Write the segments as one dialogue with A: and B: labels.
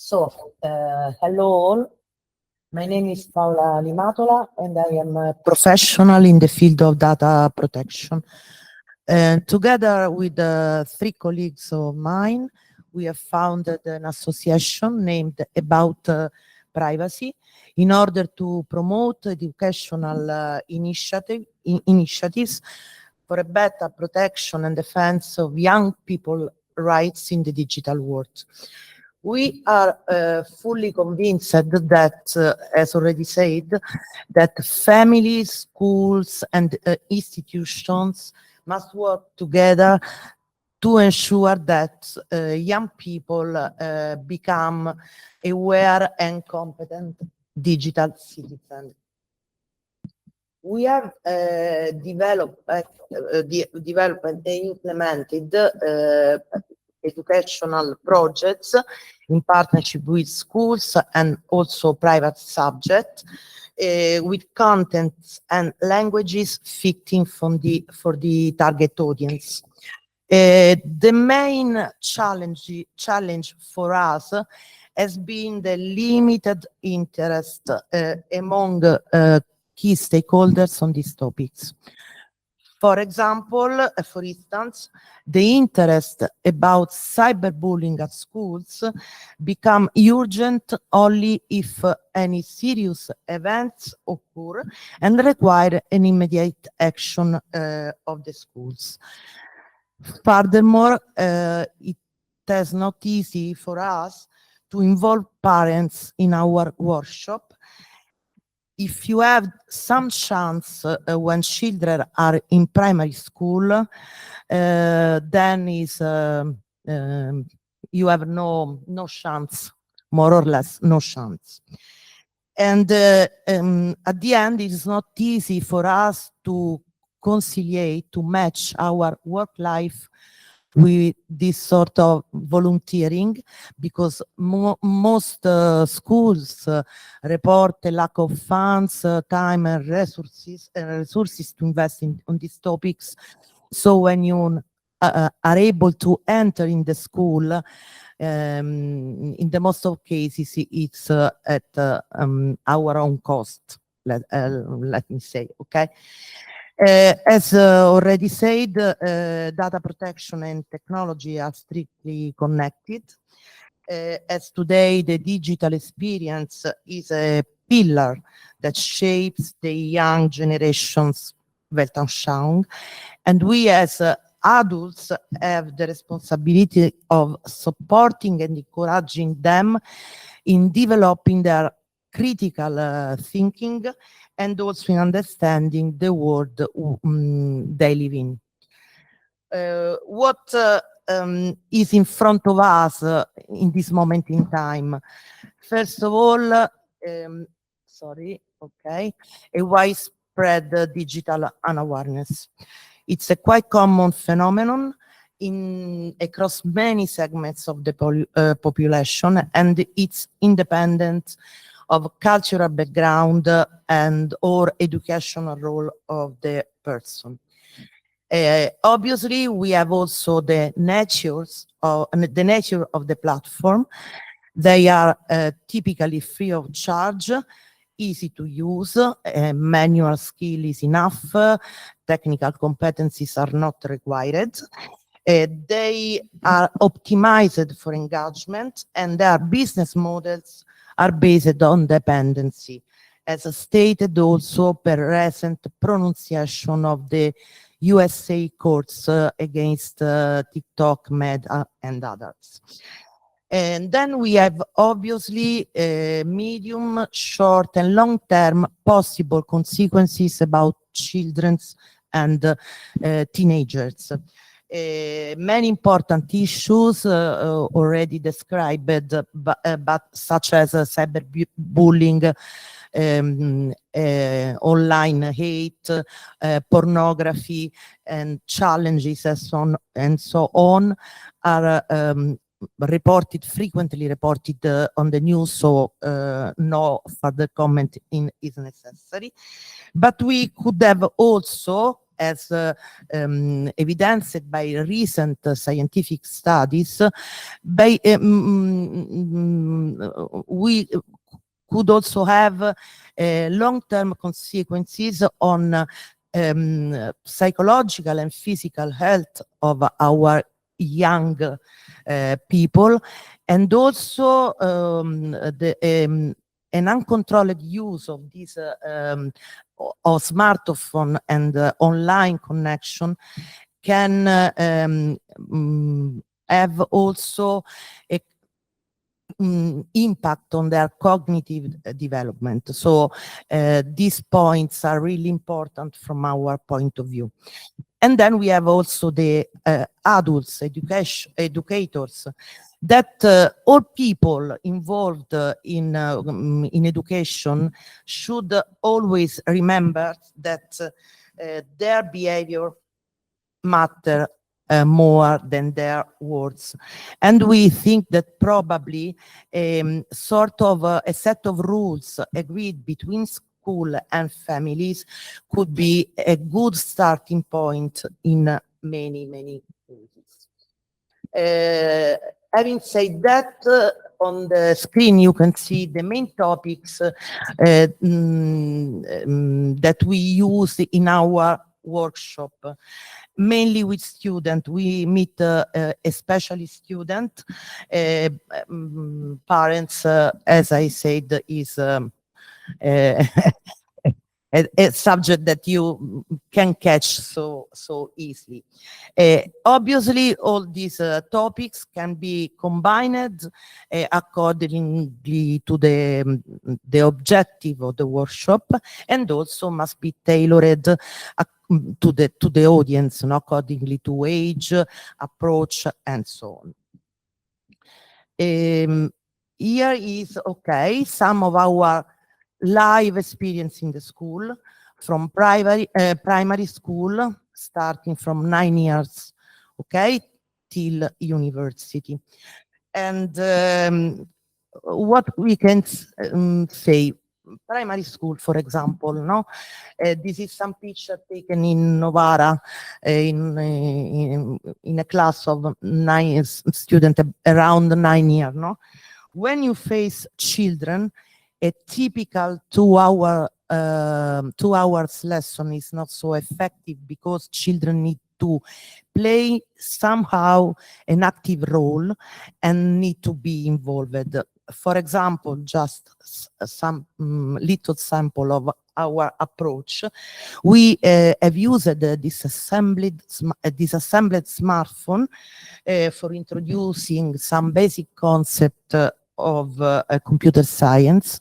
A: Hello all. My name is Paola Limatola, and I am a professional in the field of data protection. And together with three colleagues of mine, we have founded an association named About Privacy in order to promote educational initiatives for a better protection and defense of young people's rights in the digital world. We are fully convinced that, as already said, that families, schools, and institutions must work together to ensure that young people become aware and competent digital citizens. We have developed and implemented educational projects in partnership with schools and also private subjects with contents and languages fitting for the target audience. The main challenge for us has been the limited interest among key stakeholders on these topics. For instance, the interest about cyberbullying at schools become urgent only if any serious events occur and require an immediate action of the schools. Furthermore, it is not easy for us to involve parents in our workshop. If you have some chance when children are in primary school, then you have no chance, more or less no chance. And at the end, it is not easy for us to conciliate, to match our work life with this sort of volunteering, because most schools report a lack of funds, time and resources to invest on these topics. So when you are able to enter in the school, in the most of cases, it's at our own cost, let me say, okay? As already said, data protection and technology are strictly connected. As today, the digital experience is a pillar that shapes the young generation's Weltanschauung, and we as adults have the responsibility of supporting and encouraging them in developing their critical thinking and also in understanding the world they live in. What is in front of us in this moment in time? First of all, a widespread digital unawareness. It's a quite common phenomenon across many segments of the population, and it's independent of cultural background and or educational role of the person. Obviously, we have also the nature of the platform. They are typically free of charge, easy to use, manual skill is enough, technical competencies are not required. They are optimized for engagement, and their business models are based on dependency, as stated also per recent pronunciation of the USA courts against TikTok, Meta, and others. And then we have obviously medium, short, and long-term possible consequences about children and teenagers. Many important issues already described, but such as cyberbullying, online hate, pornography, and challenges and so on are frequently reported on the news, so no further comment is necessary. But we could have also as evidenced by recent scientific studies, we could also have long-term consequences on psychological and physical health of our young people, and also an uncontrolled use of this of smartphone and online connection can have also a impact on their cognitive development. So these points are really important from our point of view. And then we have also the adults, educators, that all people involved in education should always remember that their behavior matter more than their words. And we think that probably sort of a set of rules agreed between school and families could be a good starting point in many, many cases. Having said that, on the screen you can see the main topics that we use in our workshop. Mainly with students, we meet especially student. Parents, as I said, is a subject that you can catch so easily. Obviously, all these topics can be combined accordingly to the objective of the workshop, and also must be tailored to the audience, accordingly to age, approach, and so on. Here is some of our live experience in the school, from primary school, starting from 9 years, till university. And what we can say, primary school, for example, this is some picture taken in Novara, in a class of 9 students, around 9 years. When you face children, a typical 2 hours lesson is not so effective, because children need to play somehow an active role and need to be involved. For example, just some little sample of our approach. We have used a disassembled smartphone for introducing some basic concept of computer science,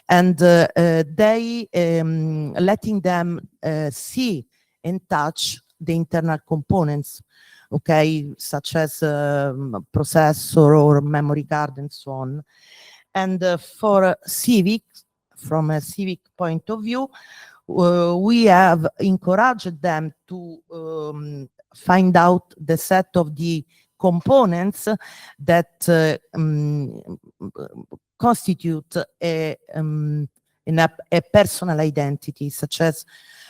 A: and they letting them see and touch the internal components, such as processor or memory card and so on. And for civics, from a civic point of view, we have encouraged them to find out the set of the components that constitute a personal identity, such as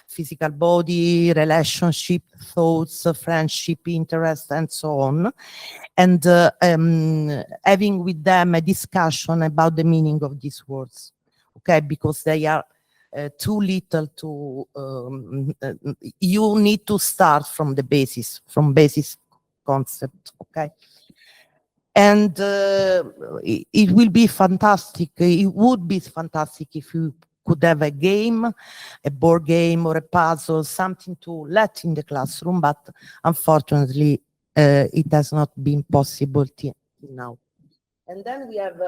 A: physical body, relationship, thoughts, friendship, interest, and so on. And having with them a discussion about the meaning of these words, because they are too little to, you need to start from the basis, from basic concept, And it will be fantastic, it would be fantastic if you could have a game, a board game or a puzzle, something to let in the classroom, but unfortunately it has not been possible till now. And then we have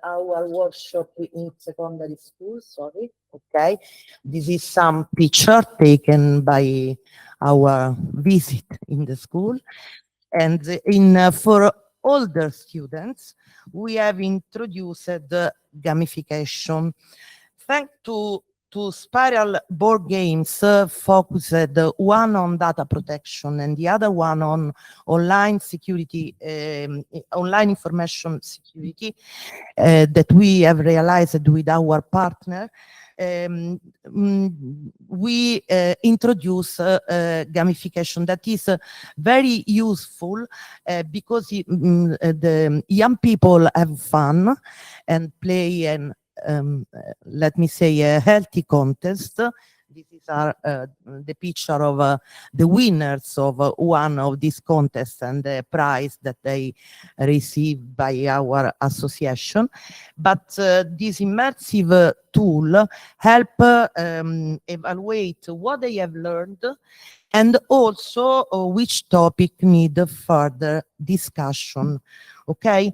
A: our workshop in secondary school, This is some picture taken by our visit in the school. And for older students, we have introduced gamification. Thanks to spiral board games focused, one on data protection and the other one on online security, online information security, that we have realized with our partner. we introduce gamification that is very useful because the young people have fun and play an let me say a healthy contest. This is the picture of the winners of one of these contests and the prize that they received by our association. But this immersive tool help evaluate what they have learned and also which topic need further discussion. Okay,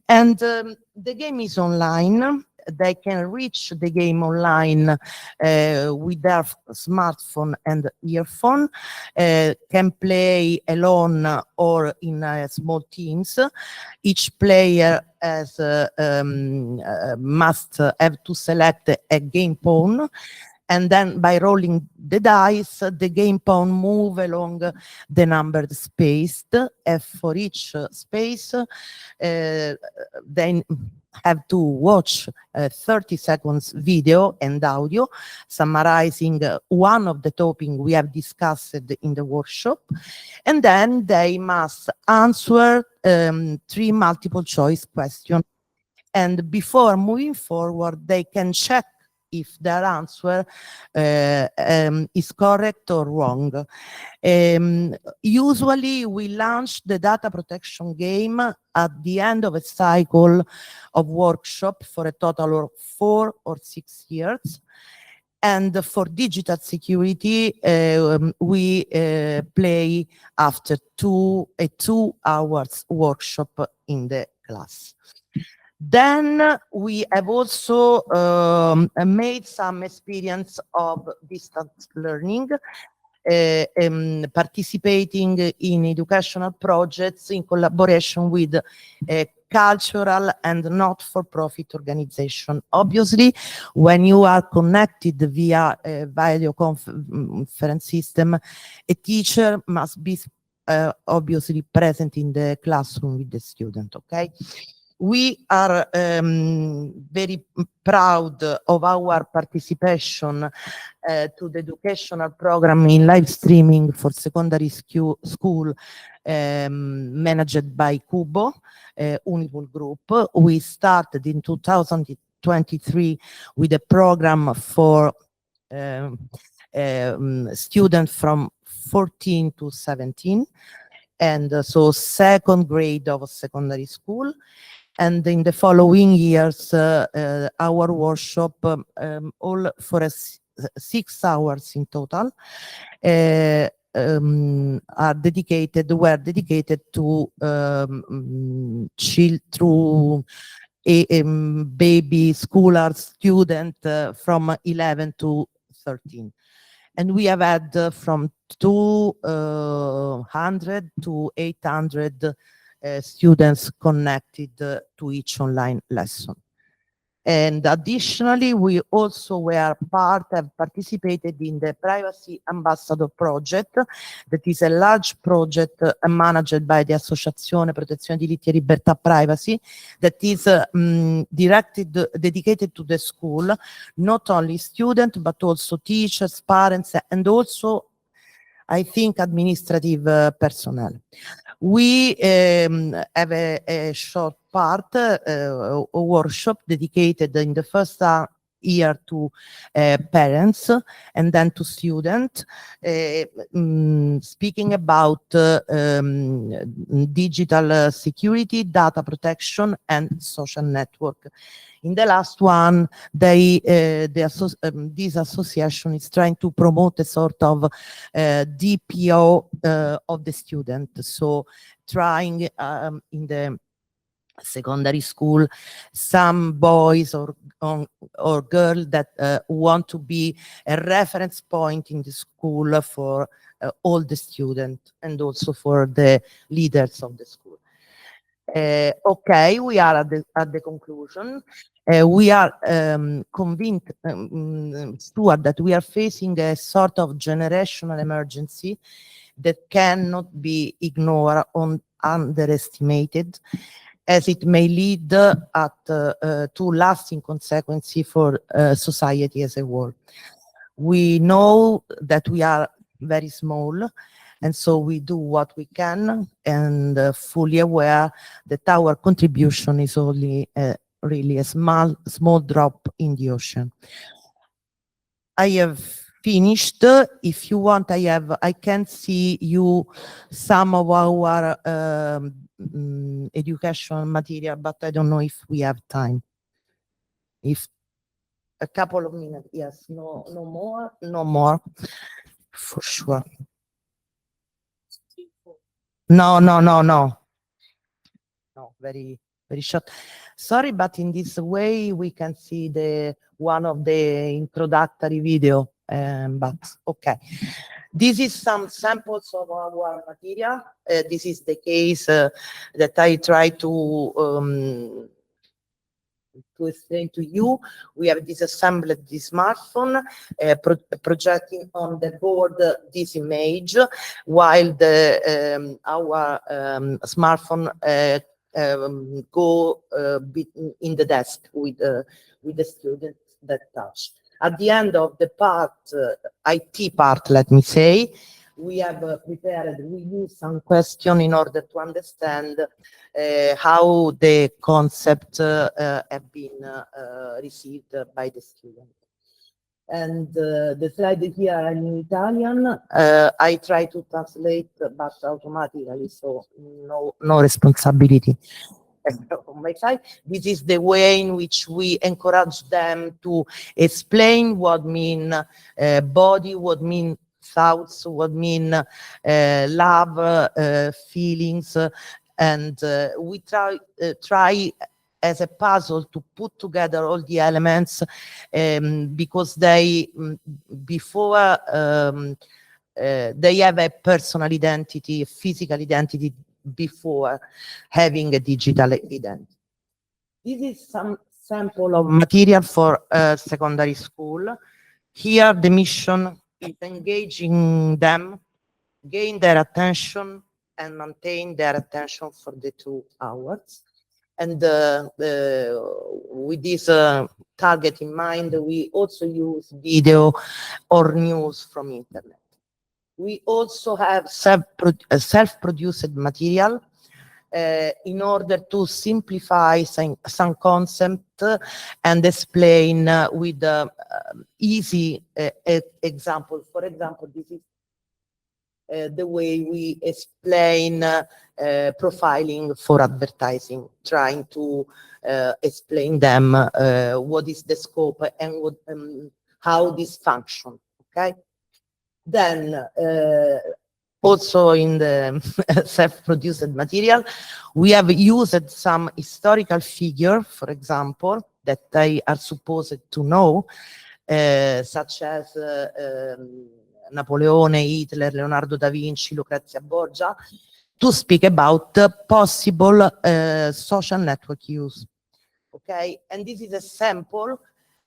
A: and the game is online. They can reach the game online with their smartphone and earphone, can play alone or in small teams. Each player must have to select a game pawn, and then by rolling the dice, the game pawn move along the numbered space. And for each space, they have to watch 30 seconds video and audio summarizing one of the topics we have discussed in the workshop. And then they must answer 3 multiple choice questions. And before moving forward, they can check if their answer is correct or wrong. Usually we launch the data protection game at the end of a cycle of workshop for a total of 4 or 6 years. And for digital security, we play after a 2 hours workshop in the class. Then we have also made some experience of distance learning, participating in educational projects in collaboration with cultural and not-for-profit organization. Obviously, when you are connected via a video conference system, a teacher must be obviously present in the classroom with the student, okay? We are very proud of our participation to the educational program in live streaming for secondary school managed by Cubo, Unipol Group. We started in 2023 with a program for students from 14 to 17, and so second grade of secondary school. And in the following years, our workshop, all for 6 hours in total, were dedicated to through baby schooler student from 11 to 13. And we have had from 200 to 800 students connected to each online lesson. And additionally, we also have participated in the Privacy Ambassador Project, that is a large project managed by the Associazione Protezione Diritti e Libertà Privacy, that is dedicated to the school, not only students, but also teachers, parents, and also, I think, administrative personnel. We have a short part, a workshop dedicated in the first year to parents and then to students, speaking about digital security, data protection, and social network. In the last one, this association is trying to promote a sort of DPO of the student. So trying in the secondary school, some boys or girls that want to be a reference point in the school for all the students and also for the leaders of the school. Okay, we are at the conclusion. We are convinced, Stuart, that we are facing a sort of generational emergency that cannot be ignored or underestimated. as it may lead to lasting consequences for society as a whole. We know that we are very small, and so we do what we can, and fully aware that our contribution is only really a small drop in the ocean. I have finished. If you want, I can see you some of our educational material, but I don't know if we have time. If a couple of minutes, yes, no more, for sure. No, very short. Sorry, but in this way we can see the one of the introductory video, but okay. This is some samples of our material. This is the case that I try to explain to you. We have disassembled this smartphone, projecting on the board this image, while our smartphone go in the desk with the students that touch. At the end of the part, IT part, let me say, we have prepared, we use some question in order to understand how the concept have been received by the student. And the slide here are in Italian. I try to translate, but automatically, so no responsibility on my side. This is the way in which we encourage them to explain what mean body, what mean thoughts, what mean love, feelings, and we try as a puzzle to put together all the elements, because they before they have a personal identity, a physical identity before having a digital identity. This is some sample of material for secondary school. Here the mission is engaging them, gain their attention, and maintain their attention for the 2 hours. And with this target in mind, we also use video or news from internet. We also have self-produced material in order to simplify some concept and explain with easy example. For example, this is the way we explain profiling for advertising, trying to explain them what is the scope and what, how this function. Okay. Then also in the self-produced material, we have used some historical figure, for example, that they are supposed to know, such as Napoleone, Hitler, Leonardo da Vinci, Lucrezia Borgia, to speak about possible social network use. Okay, and this is a sample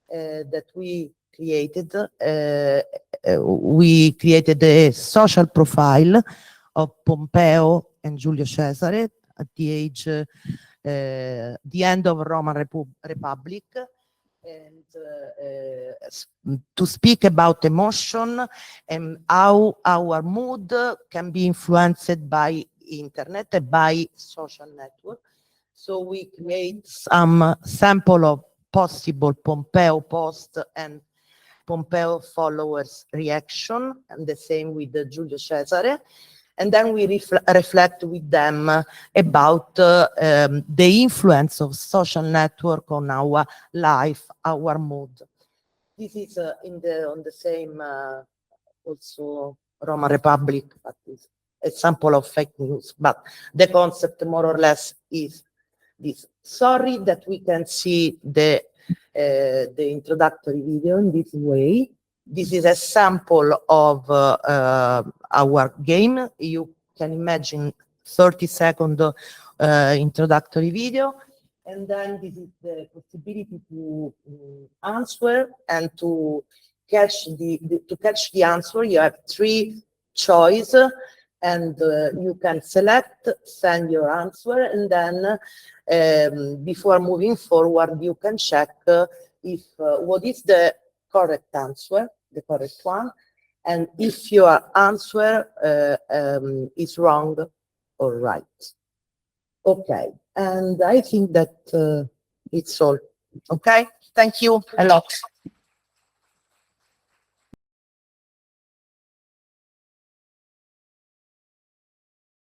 A: that we created. We created a social profile of Pompeo and Giulio Cesare at the age, the end of Roman Republic, and to speak about emotion and how our mood can be influenced by internet and by social network. So we create some sample of possible Pompeo post and Pompeo followers reaction, and the same with the Giulio Cesare. And then we reflect with them about the influence of social network on our life, our mood. This is on the same also Roman Republic, but it's a sample of fake news. But the concept more or less is this. Sorry that we can see the introductory video in this way. This is a sample of our game. You can imagine 30-second introductory video, and then this is the possibility to answer and to catch the answer. You have 3 choices. and you can select, send your answer, and then before moving forward, you can check if what is the correct answer, the correct one, and if your answer is wrong or right. Okay, and I think that it's all. Okay, thank you a lot.